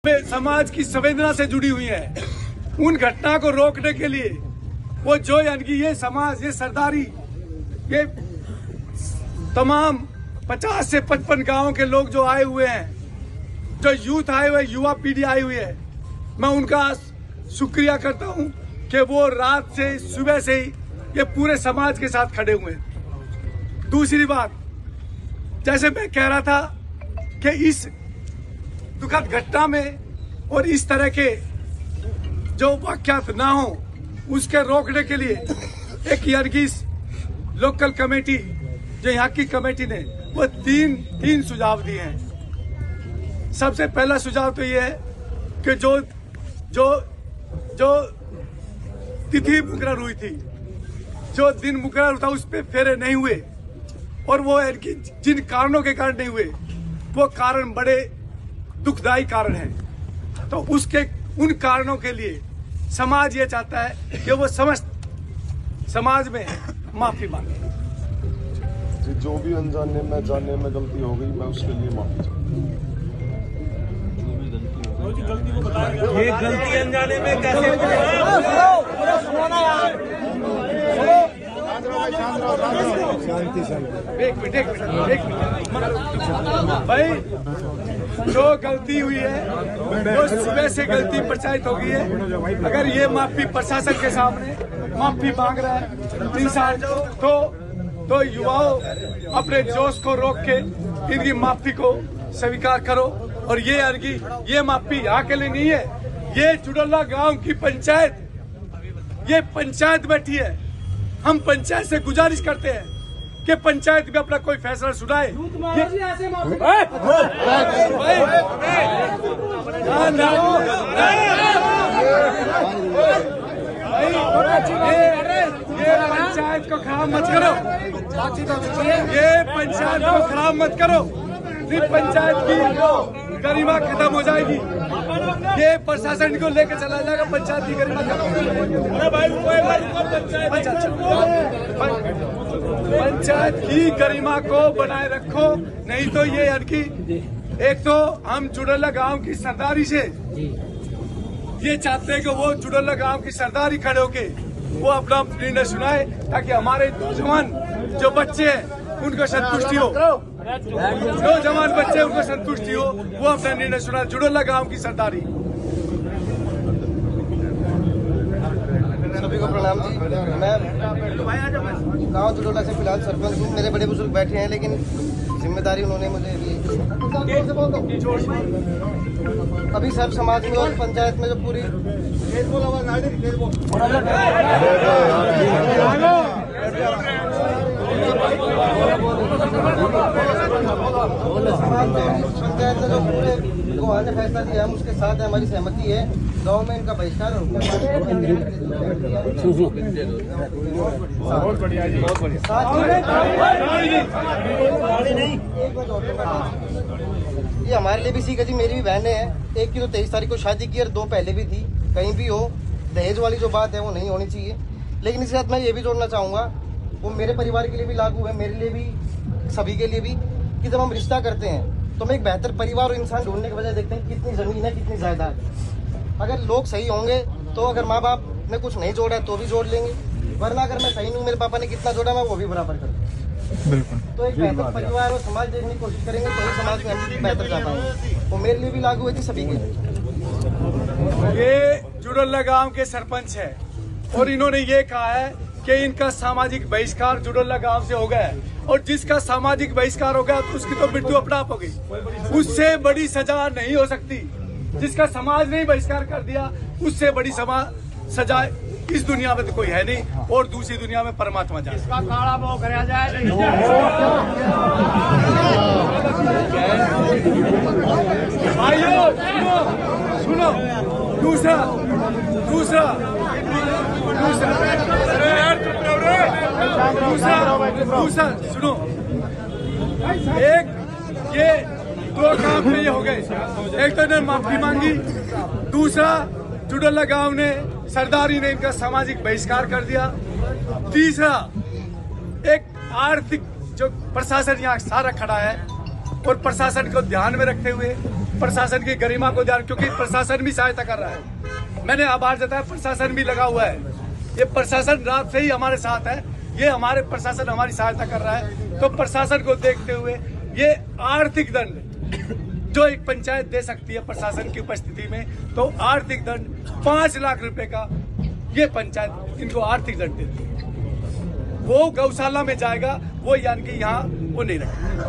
समाज की संवेदना से जुड़ी हुई है। उन घटना को रोकने के लिए वो जो यानी कि ये समाज, ये सरदारी, ये तमाम 50 से 55 गांवों के लोग जो आए हुए हैं, जो यूथ आए हुए, युवा पीढ़ी आई हुई है, मैं उनका शुक्रिया करता हूं कि वो रात से सुबह से ही ये पूरे समाज के साथ खड़े हुए हैं। दूसरी बात, जैसे मैं कह रहा था कि इस दुखद घटना में और इस तरह के जो वाक़यात ना हो, उसके रोकने के लिए एक यर्गिस लोकल कमेटी, जो यहाँ की कमेटी ने, वो तीन सुझाव दिए हैं। सबसे पहला सुझाव तो ये है कि जो तिथि मुकर्रर हुई थी, जो दिन मुकर्रर था, उस पर फेरे नहीं हुए और वो जिन कारणों के कारण नहीं हुए, वो कारण बड़े दुखदायी कारण है। तो उसके उन कारणों के लिए समाज ये चाहता है कि वो समस्त समाज में माफी मांगे। जो भी अनजाने में जाने में गलती हो गई, मैं उसके लिए माफी चाहता हूँ। ये गलती अनजाने में कैसे एक मिनट भाई, जो गलती हुई है वो सुबह से गलती प्रचारित हो गई है। अगर ये माफी प्रशासन के सामने माफी मांग रहा है इंसान, तो युवाओं अपने जोश को रोक के इनकी माफी को स्वीकार करो। और ये माफी यहाँ के लिए नहीं है, ये चुडल्ला गांव की पंचायत, ये पंचायत बैठी है। हम पंचायत से गुजारिश करते हैं कि पंचायत में अपना कोई फैसला सुनाए। ये पंचायत को खराब मत करो, ये पंचायत को खराब मत करो। पंचायत की गरिमा खत्म हो जाएगी, ये प्रशासन को लेकर चला जाएगा। पंचायत की गरिमा पंचायत की गरिमा को बनाए रखो, नहीं तो ये अड़की। एक तो हम चुडल्ला गांव की सरदारी से ये चाहते हैं कि वो चुडल्ला गांव की सरदारी खड़े होके वो अपना निर्णय सुनाए, ताकि हमारे नौजवान जो बच्चे हैं उनको संतुष्टि हो, नौजवान बच्चे उनको संतुष्टि हो, वो अपना निर्णय सुना। चुडल्ला गांव की सरदारी। सभी को प्रणाम जी। मैं गांव चुडल्ला से फिलहाल सरपंच हूँ। मेरे बड़े बुजुर्ग बैठे हैं, लेकिन जिम्मेदारी उन्होंने मुझे दी। अभी सब समाज में और पंचायत में जो पूरी पंचायत ने जो पूरे को ने फैसला दिया, हम उसके साथ हमारी सहमति है। गाँव में इनका बहिष्कार ये हमारे लिए भी सीखा जी। मेरी भी बहनें हैं, एक की तो 23 तारीख को शादी की और 2 पहले भी थी। कहीं भी हो, दहेज वाली जो बात है वो नहीं होनी चाहिए। लेकिन इसके साथ मैं ये भी जोड़ना चाहूँगा, वो मेरे परिवार के लिए भी लागू है, मेरे लिए भी, सभी के लिए भी, कि जब हम रिश्ता करते हैं तो हम एक बेहतर परिवार और इंसान ढूंढने के बजाय देखते हैं कितनी ज़मीन है, कितनी जायदाद है। अगर लोग सही होंगे तो अगर माँ बाप ने कुछ नहीं जोड़ा है तो भी जोड़ लेंगे, वरना अगर मैं सही नहीं हूँ, मेरे पापा ने कितना जोड़ा, मैं वो भी बराबर कर दूँ। बिल्कुल। तो एक बेहतर परिवार और समाज देखने की कोशिश करेंगे तो ही समाज में हम बेहतर जा पाएंगे। वो मेरे लिए भी लागू है जी, सभी के लिए। ये चुडल्ला गांव के सरपंच है और इन्होंने ये कहा है कि इनका सामाजिक बहिष्कार चुडल्ला गांव से हो गया है, और जिसका सामाजिक बहिष्कार हो गया तो उसकी तो मृत्यु अपना आप हो गई। उससे बड़ी सजा नहीं हो सकती। जिसका समाज ने बहिष्कार कर दिया, उससे बड़ी सजा इस दुनिया में तो कोई है नहीं, और दूसरी दुनिया में परमात्मा जाए। इसका काला भाव कराया जाए। भाइयों सुनो, दूसरा सुनो, एक ये 2 काम ये हो गए। एक तो इन्होंने माफी मांगी, दूसरा चुडल्ला गांव ने, सरदारी ने इनका सामाजिक बहिष्कार कर दिया, तीसरा एक आर्थिक जो प्रशासन यहाँ सारा खड़ा है और प्रशासन को ध्यान में रखते हुए, प्रशासन की गरिमा को ध्यान, क्योंकि प्रशासन भी सहायता कर रहा है। मैंने आभार जताया, प्रशासन भी लगा हुआ है। ये प्रशासन रात से ही हमारे साथ है, ये हमारे प्रशासन हमारी सहायता कर रहा है। तो प्रशासन को देखते हुए ये आर्थिक दंड जो एक पंचायत दे सकती है प्रशासन की उपस्थिति में, तो आर्थिक दंड 5 लाख रुपए का ये पंचायत इनको आर्थिक दंड देती है। वो गौशाला में जाएगा, वो यानी कि यहाँ वो नहीं रखेगा।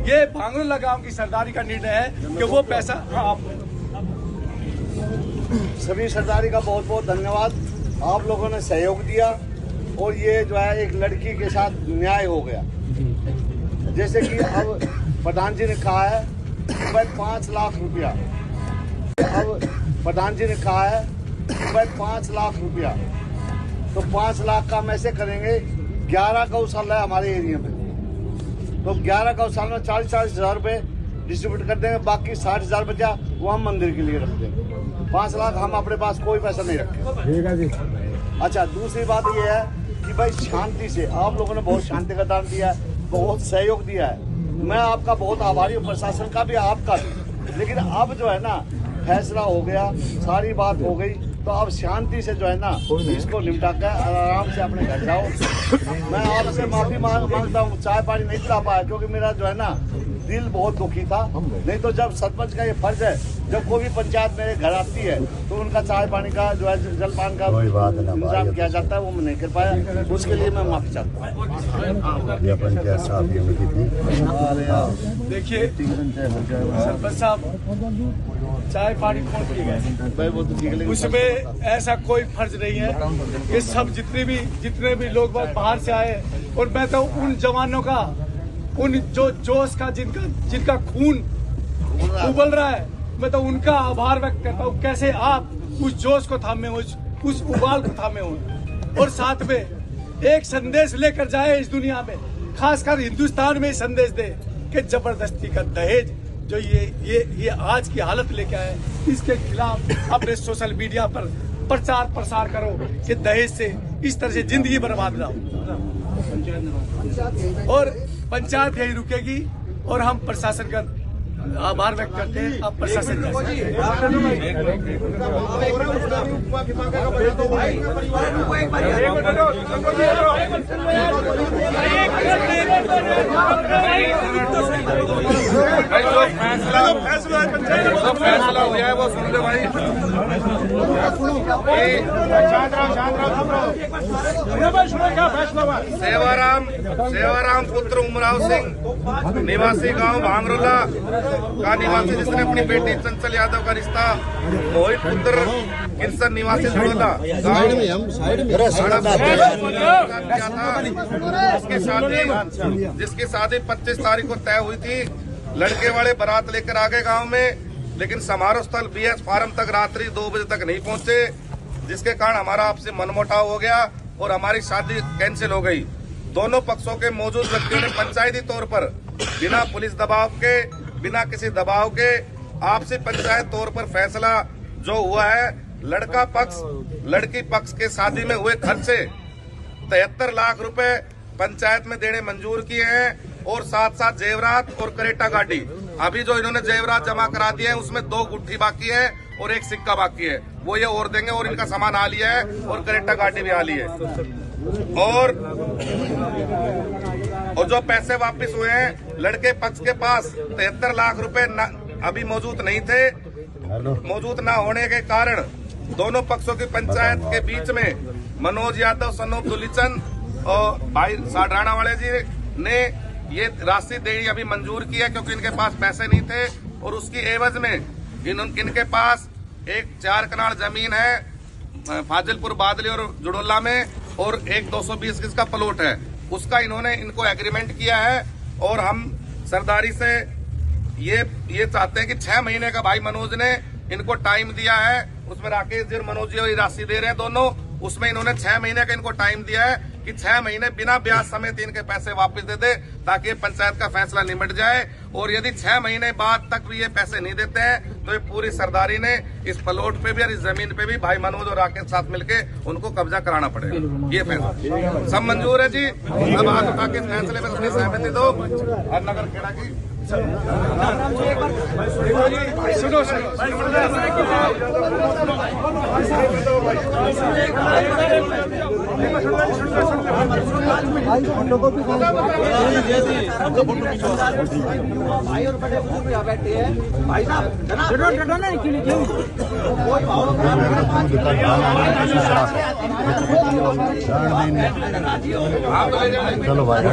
ये भांगरोला गांव की सरदारी का निर्णय है कि वो पैसा सभी सरदारी का बहुत बहुत धन्यवाद। आप लोगों ने सहयोग दिया और ये जो है एक लड़की के साथ न्याय हो गया। जैसे कि अब प्रधान जी ने कहा है 5 लाख रुपया, अब प्रधान जी ने कहा है 5 लाख रुपया, तो 5 लाख का हम ऐसे करेंगे 11 गौशाला है हमारे एरिया में, तो 11 गौशाला में 40-40 हजार रुपये डिस्ट्रीब्यूट कर देंगे। बाकी 60,000 बचा वो हम मंदिर के लिए रख देंगे। 5 लाख हम अपने पास कोई पैसा नहीं रखें। ठीक है जी। अच्छा, दूसरी बात ये है कि भाई शांति से आप लोगों ने बहुत शांति का दान दिया है, बहुत सहयोग दिया है। मैं आपका बहुत आभारी हूँ, प्रशासन का भी, आपका भी। लेकिन अब जो है ना फैसला हो गया, सारी बात हो गई, तो अब शांति से जो है ना इसको निपटा कर आराम से अपने घर जाओ। मैं आपसे माफी मांगता हूँ, चाय पानी नहीं पिला पाया क्योंकि मेरा जो है ना दिल बहुत दुखी था। नहीं तो जब सरपंच का ये फर्ज है, जब कोई भी पंचायत मेरे घर आती है तो उनका चाय पानी का जो है जलपान का इंतजाम किया जाता है, वो मैं नहीं कर पाया, उसके लिए मैं माफी चाहता हूँ। देखिए सरपंच साहब, चाय पानी कौन पी गए, उसमें ऐसा कोई फर्ज नहीं है। ये सब जितने भी लोग बाहर से आए, और मैं तो उन जवानों का, उन जो जोश का जिनका खून उबल रहा है, मैं तो उनका आभार व्यक्त करता हूँ। कैसे आप उस जोश को थामे, उस उबाल को थामे हो, और साथ में एक संदेश लेकर जाए इस दुनिया में, खासकर हिंदुस्तान में संदेश दे कि जबरदस्ती का दहेज जो ये आज की हालत लेके आए, इसके खिलाफ अपने सोशल मीडिया पर प्रचार प्रसार करो कि दहेज से इस तरह से जिंदगी बर्बाद ना हो। और पंचायत यही रुकेगी, और हम प्रशासन का आभार व्यक्त करते हैं। अब प्रशासन फैसला हो जाए वो सुन लो भाई। सेवाराम पुत्र उमराव सिंह निवासी गांव भांगरोला का निवासी, जिसने अपनी बेटी चंचल यादव का रिश्ता मोहित पुत्र किरसन निवासी जुड़ोला किया था, जिसकी शादी 25 तारीख को तय हुई थी। लड़के वाले बारात लेकर आ गए गांव में, लेकिन समारोह स्थल BS फार्म तक रात्रि 2 बजे तक नहीं पहुंचे, जिसके कारण हमारा आपसे मनमुटाव हो गया और हमारी शादी कैंसिल हो गई। दोनों पक्षों के मौजूद व्यक्तियों ने पंचायती तौर पर बिना पुलिस दबाव के, बिना किसी दबाव के आपसी पंचायत तौर पर फैसला जो हुआ है, लड़का पक्ष लड़की पक्ष के शादी में हुए खर्चे 73 लाख रुपए पंचायत में देने मंजूर किए हैं, और साथ साथ जेवरात और करेटा गाड़ी। अभी जो इन्होंने जेवरात जमा करा दिए हैं उसमें 2 गुट्ठी बाकी है और 1 सिक्का बाकी है, वो ये और देंगे, और इनका सामान आ लिया है और करेटा गाड़ी भी आ ली है। और जो पैसे वापस हुए हैं, लड़के पक्ष के पास 73 लाख रुपए अभी मौजूद नहीं थे। मौजूद न होने के कारण दोनों पक्षों की पंचायत के बीच में मनोज यादव, सनोप दुलीचंद और भाई साडराना वाले जी ने ये राशि देनी अभी मंजूर की है, क्योंकि इनके पास पैसे नहीं थे, और उसकी एवज में इनके पास एक 4 कनाल जमीन है फाजिलपुर बादली और जुड़ोला में, और एक 220 गज का प्लॉट है, उसका इन्होंने इनको एग्रीमेंट किया है। और हम सरदारी से ये चाहते हैं कि 6 महीने का भाई मनोज ने इनको टाइम दिया है, उसमें राकेश जी और मनोज जी राशि दे रहे हैं दोनों, उसमें इन्होंने 6 महीने का इनको टाइम दिया है कि 6 महीने बिना ब्याज समेत इनके पैसे वापस दे दे, ताकि ये पंचायत का फैसला निमट जाए। और यदि 6 महीने बाद तक भी ये पैसे नहीं देते हैं तो ये पूरी सरदारी ने इस प्लॉट पे भी और इस जमीन पे भी भाई मनोज और राकेश साथ मिलके उनको कब्जा कराना पड़ेगा। ये फैसला सब मंजूर है जी। अब हाथ उठा के फैसले में अपनी सहमति दो। और नगर खेड़ा की सुनो सुनो भाई और बड़े बुजुर्ग यहाँ बैठे हैं भाई साहब चलो भाई